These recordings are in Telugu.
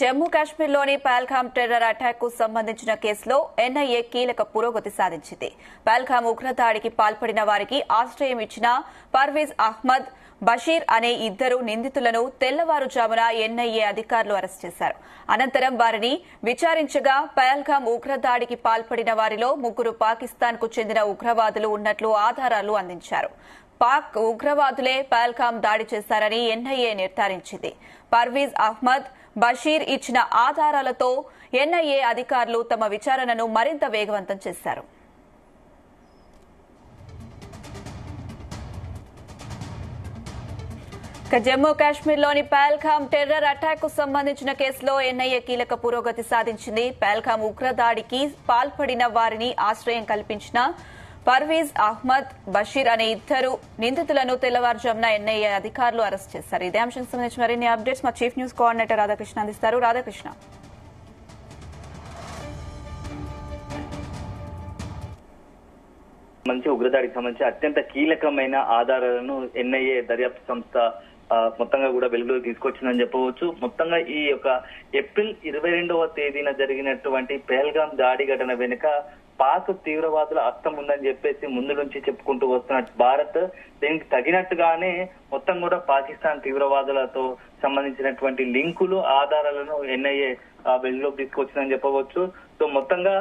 జమ్మూ కాశ్మీర్లోని పహల్గామ్ టెర్రర్ అటాక్ కు సంబంధించిన కేసులో ఎన్ఐఏ కీలక పురోగతి సాధించింది. పహల్గామ్ ఉగ్రదాడికి పాల్పడిన వారికి ఆశ్రయం ఇచ్చిన పర్వీజ్ అహ్మద్, బషీర్ అనే ఇద్దరు నిందితులను తెల్లవారుజామున ఎన్ఐఏ అధికారులు అరెస్ట్ చేశారు. అనంతరం వారిని విచారించగా పహల్గామ్ ఉగ్రదాడికి పాల్పడిన వారిలో ముగ్గురు పాకిస్తాన్ కు చెందిన ఉగ్రవాదులు ఉన్నట్లు ఆధారాలు అందించారు. పాక్ ఉగ్రవాదులే పహల్గామ్ దాడి చేశారని ఎన్ఐఏ నిర్ధారించింది. పర్వీజ్ అహ్మద్, బషీర్ ఇచ్చిన ఆధారాలతో ఎన్ఐఏ అధికారులు తమ విచారణను మరింత వేగవంతం చేశారు. జమ్మూ కాశ్మీర్లోని పహల్గామ్ టెర్రర్ అటాక్ కు సంబంధించిన కేసులో ఎన్ఐఏ కీలక పురోగతి సాధించింది. పహల్గామ్ ఉగ్రదాడికి పాల్పడిన వారిని ఆశ్రయం కల్పించిన పర్వీజ్ అహ్మద్, బషీర్ అనే ఇద్దరు నిందితులను తెల్లవారుజామున ఎన్ఐఏ అధికారులు అరెస్ట్ చేశారు. ఇదే అంశానికి సంబంధించి మరిన్ని అప్డేట్స్ మా చీఫ్ న్యూస్ కోఆర్డినేటర్ రాధాకృష్ణ అందిస్తారు. రాధాకృష్ణ, మంచి ఉగ్రదాడికి సంబంధించి అత్యంత కీలకమైన ఆధారాలను ఎన్ఐఏ దర్యాప్తు సంస్థ మొత్తంగా కూడా వెలుగులోకి తీసుకొచ్చిందని చెప్పవచ్చు. మొత్తంగా ఈ యొక్క ఏప్రిల్ 22వ తేదీన జరిగినటువంటి పహల్గామ్ దాడి ఘటన వెనుక పాక్ తీవ్రవాదుల హస్తం ఉందని చెప్పేసి ముందు నుంచి చెప్పుకుంటూ వస్తున్న భారత్ దీనికి తగినట్టుగానే మొత్తం కూడా పాకిస్తాన్ తీవ్రవాదులతో సంబంధించినటువంటి లింకులు, ఆధారాలను ఎన్ఐఏ వెలుగులోకి తీసుకొచ్చిందని చెప్పవచ్చు. సో మొత్తంగా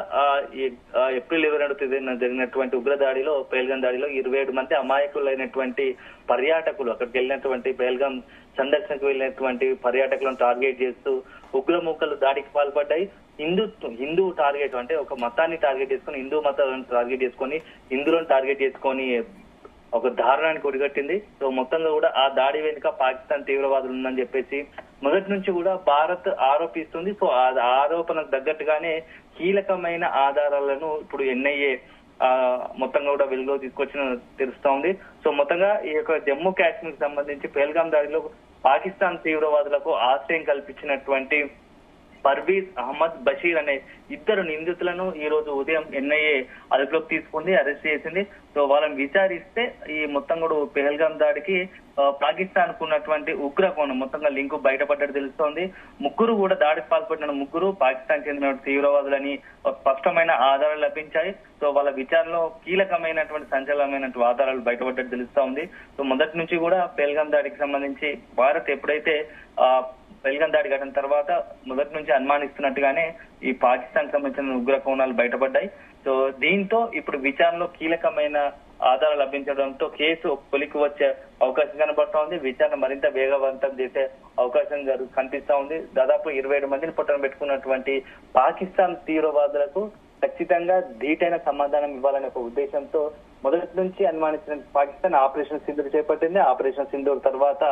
ఏప్రిల్ 22వ తేదీన జరిగినటువంటి ఉగ్రదాడిలో, పహల్గామ్ దాడిలో 27 మంది అమాయకులైనటువంటి పర్యాటకులు, అక్కడికి వెళ్ళినటువంటి పహల్గామ్ సందర్శనకు వెళ్ళినటువంటి పర్యాటకులను టార్గెట్ చేస్తూ ఉగ్రమూకలు దాడికి పాల్పడ్డాయి. హిందూ టార్గెట్ అంటే ఒక మతాన్ని టార్గెట్ చేసుకుని, హిందూ మతాలను టార్గెట్ చేసుకొని, హిందువులను టార్గెట్ చేసుకొని ఒక దారుణానికి ఒడిగట్టింది. సో మొత్తంగా కూడా ఆ దాడి వెనుక పాకిస్తాన్ తీవ్రవాదులు ఉందని చెప్పేసి మొదటి నుంచి కూడా భారత్ ఆరోపిస్తుంది. సో ఆ ఆరోపణకు తగ్గట్టుగానే కీలకమైన ఆధారాలను ఇప్పుడు ఎన్ఐఏ మొత్తంగా కూడా వెలుగులో తీసుకొచ్చిన తెలుస్తా ఉంది. సో మొత్తంగా ఈ యొక్క జమ్మూ కాశ్మీర్ సంబంధించి పహల్గామ్ దాడిలో పాకిస్తాన్ తీవ్రవాదులకు ఆశ్రయం కల్పించినటువంటి పర్వీజ్ అహ్మద్, బషీర్ అనే ఇద్దరు నిందితులను ఈ రోజు ఉదయం ఎన్ఐఏ అదుపులోకి తీసుకుంది, అరెస్ట్ చేసింది. సో వాళ్ళని విచారిస్తే ఈ మొత్తం కూడా పహల్గామ్ దాడికి పాకిస్తాన్ కు ఉన్నటువంటి ఉగ్ర కోణం మొత్తంగా లింకు బయటపడ్డట్టు తెలుస్తోంది. ముగ్గురు కూడా దాడికి పాల్పడిన ముగ్గురు పాకిస్తాన్ చెందిన తీవ్రవాదులని స్పష్టమైన ఆధారాలు లభించాయి. సో వాళ్ళ విచారణలో కీలకమైనటువంటి సంచలనమైనటువంటి ఆధారాలు బయటపడ్డట్టు తెలుస్తా ఉంది. సో మొదటి నుంచి కూడా పహల్గామ్ దాడికి సంబంధించి భారత్ ఎప్పుడైతే పహల్గామ్ దాడి ఘటన తర్వాత మొదటి నుంచి అనుమానిస్తున్నట్టుగానే ఈ పాకిస్తాన్ సంబంధించిన ఉగ్ర కోణాలు బయటపడ్డాయి. సో దీంతో ఇప్పుడు విచారణలో కీలకమైన ఆధారాలు లభించడంతో కేసు కొలికి వచ్చే అవకాశం కనబడతా ఉంది. విచారణ మరింత వేగవంతం చేసే అవకాశం కనిపిస్తా ఉంది. దాదాపు 27 మందిని పొట్టన పెట్టుకున్నటువంటి పాకిస్తాన్ తీవ్రవాదులకు ఖచ్చితంగా ధీటైన సమాధానం ఇవ్వాలనే ఒక ఉద్దేశంతో మొదటి నుంచి అనుమానించిన పాకిస్తాన్ ఆపరేషన్ సింధూర్ చేపట్టింది. ఆపరేషన్ సింధూర్ తర్వాత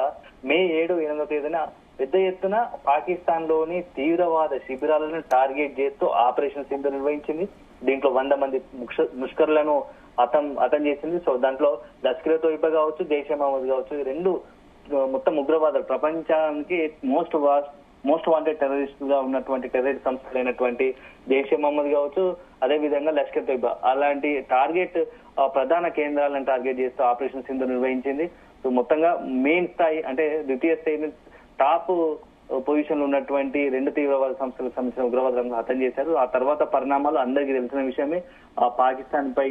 మే 7, 8వ తేదీన పెద్ద ఎత్తున పాకిస్తాన్ లోని తీవ్రవాద శిబిరాలను టార్గెట్ చేస్తూ ఆపరేషన్ సింధూర్ నిర్వహించింది. దీంట్లో 100 మంది ముష్కరులను హతం చేసింది. సో దాంట్లో లష్కర్-ఏ-తోయిబా కావచ్చు, జైషే మహమ్మద్ కావచ్చు, ఈ రెండు మొత్తం ఉగ్రవాదాలు ప్రపంచానికి మోస్ట్ వాంటెడ్ టెర్రరిస్ట్ గా ఉన్నటువంటి టెర్రరిస్ట్ సంస్థలైనటువంటి జైషే మహమ్మద్ కావచ్చు, అదే విధంగా లష్కర్-ఏ-తోయిబా అలాంటి టార్గెట్ ప్రధాన కేంద్రాలను టార్గెట్ చేస్తూ ఆపరేషన్ సింధూర్ నిర్వహించింది. సో మొత్తంగా మెయిన్ స్థాయి అంటే ద్వితీయ స్థాయి టాప్ పొజిషన్ లో ఉన్నటువంటి రెండు తీవ్రవాద సంస్థలకు సంబంధించిన ఉగ్రవాదులను హతం చేశారు. ఆ తర్వాత పరిణామాలు అందరికీ తెలిసిన విషయమే. పాకిస్తాన్ పై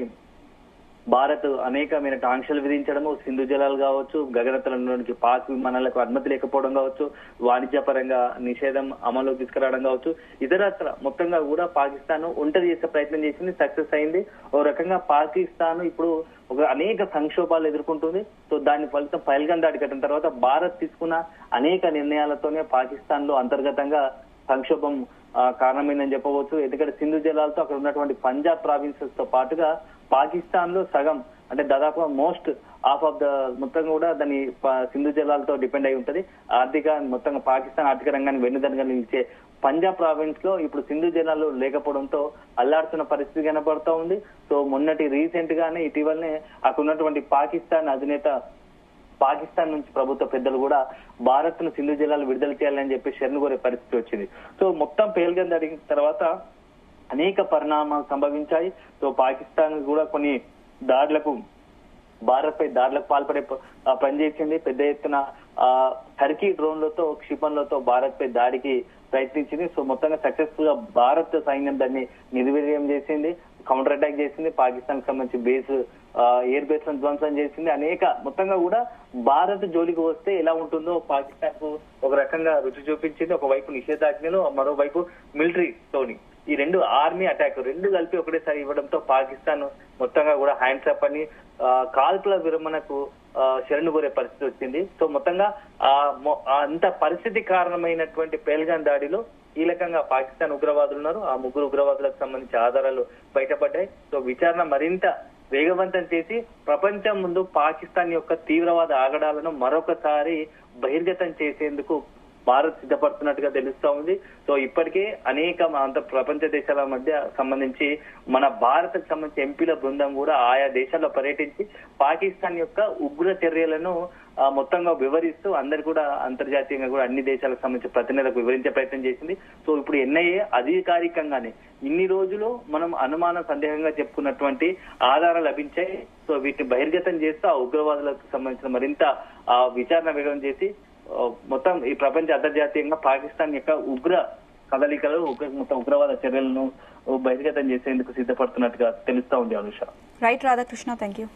భారత్ అనేకమైన ఆంక్షలు విధించడము, సింధు జలాలు కావచ్చు, గగనతలంలోనికి పాక్ విమానాలకు అనుమతి లేకపోవడం కావచ్చు, వాణిజ్యపరంగా నిషేధం అమలులోకి తీసుకురావడం కావచ్చు, ఇతరత్ర మొత్తంగా కూడా పాకిస్తాన్ ఒంటరి చేసే ప్రయత్నం చేసింది, సక్సెస్ అయింది. ఓ రకంగా పాకిస్తాన్ ఇప్పుడు అనేక సంక్షోభాలు ఎదుర్కొంటుంది. సో దాని ఫలితం పహల్గామ్ దాడి ఘటన తర్వాత భారత్ తీసుకున్న అనేక నిర్ణయాలతోనే పాకిస్తాన్ లో అంతర్గతంగా సంక్షోభం కారణమైందని చెప్పవచ్చు. ఎందుకంటే సింధు జలాలతో అక్కడ ఉన్నటువంటి పంజాబ్ ప్రావిన్సెస్ తో పాటుగా పాకిస్తాన్ లో సగం అంటే దాదాపు మోస్ట్ హాఫ్ ఆఫ్ ద మొత్తం కూడా దాని సింధు జలాలతో డిపెండ్ అయి ఉంటది. మొత్తంగా పాకిస్తాన్ ఆర్థిక రంగాన్ని వెన్నుదన్నుగా నిలిచే పంజాబ్ ప్రావిన్స్ లో ఇప్పుడు సింధు జలాలు లేకపోవడంతో అల్లాడుతున్న పరిస్థితి కనబడతా ఉంది. సో రీసెంట్ గానే ఇటీవలనే అక్కడ ఉన్నటువంటి పాకిస్తాన్ అధినేత, పాకిస్తాన్ నుంచి ప్రభుత్వ పెద్దలు కూడా భారత్ ను సింధు జలాలు విడుదల చేయాలని చెప్పి శరణు కోరే పరిస్థితి వచ్చింది. సో మొత్తం పహల్గామ్ దాడి తర్వాత అనేక పరిణామాలు సంభవించాయి. సో పాకిస్తాన్ కూడా కొన్ని దాడులకు భారత్ పై దాడులకు పాల్పడే పనిచేసింది. పెద్ద ఎత్తున టర్కీ డ్రోన్లతో క్షిపణులతో భారత్ పై దాడికి ప్రయత్నించింది. సో మొత్తంగా సక్సెస్ఫుల్ గా భారత్ సైన్యం దాన్ని నిర్వీర్యం చేసింది, కౌంటర్ అటాక్ చేసింది, పాకిస్తాన్ కి సంబంధించి ఎయిర్ బేస్ లను ధ్వంసం చేసింది. మొత్తంగా కూడా భారత్ జోలికి వస్తే ఎలా ఉంటుందో పాకిస్తాన్ కు ఒక రకంగా రుచి చూపించింది. ఒకవైపు నిషేధాజ్ఞలు, మరోవైపు మిలిటరీ తోని ఈ రెండు ఆర్మీ అటాక్ రెండు కలిపి ఒకటేసారి ఇవ్వడంతో పాకిస్తాన్ మొత్తంగా కూడా హ్యాండ్స్ అప్ అని కాల్పుల విరమణకు శరణు కోరే పరిస్థితి వచ్చింది. సో మొత్తంగా అంత పరిస్థితి కారణమైనటువంటి పెహల్గాం దాడిలో కీలకంగా పాకిస్తాన్ ఉగ్రవాదులు ఉన్నారు. ఆ ముగ్గురు ఉగ్రవాదులకు సంబంధించి ఆధారాలు బయటపడ్డాయి. సో విచారణ మరింత వేగవంతం చేసి ప్రపంచం ముందు పాకిస్తాన్ యొక్క తీవ్రవాద ఆగడాలను మరొకసారి బహిర్గతం చేసేందుకు భారత్ సిద్ధపడుతున్నట్టుగా తెలుస్తా ఉంది. సో ఇప్పటికే అనేక ప్రపంచ దేశాల మధ్య సంబంధించి మన భారత్కు సంబంధించి ఎంపీల బృందం కూడా ఆయా దేశాల్లో పర్యటించి పాకిస్తాన్ యొక్క ఉగ్ర చర్యలను మొత్తంగా వివరిస్తూ అందరు కూడా అంతర్జాతీయంగా కూడా అన్ని దేశాలకు సంబంధించి ప్రతినిధులకు వివరించే ప్రయత్నం చేసింది. సో ఇప్పుడు ఎన్ఐఏ అధికారికంగానే ఇన్ని రోజులు మనం అనుమానం సందేహంగా చెప్పుకున్నటువంటి ఆధారాలు లభించాయి. సో వీటిని బహిర్గతం చేస్తూ ఆ ఉగ్రవాదులకు సంబంధించిన మరింత విచారణ వేగం చేసి మొత్తం ఈ ప్రపంచ అంతర్జాతీయంగా పాకిస్తాన్ యొక్క ఉగ్ర కదలికలు మొత్తం ఉగ్రవాద చర్యలను బహిర్గతం చేసేందుకు సిద్ధపడుతున్నట్టుగా తెలుస్తా ఉంది Anusha. Right Radhakrishna, thank you.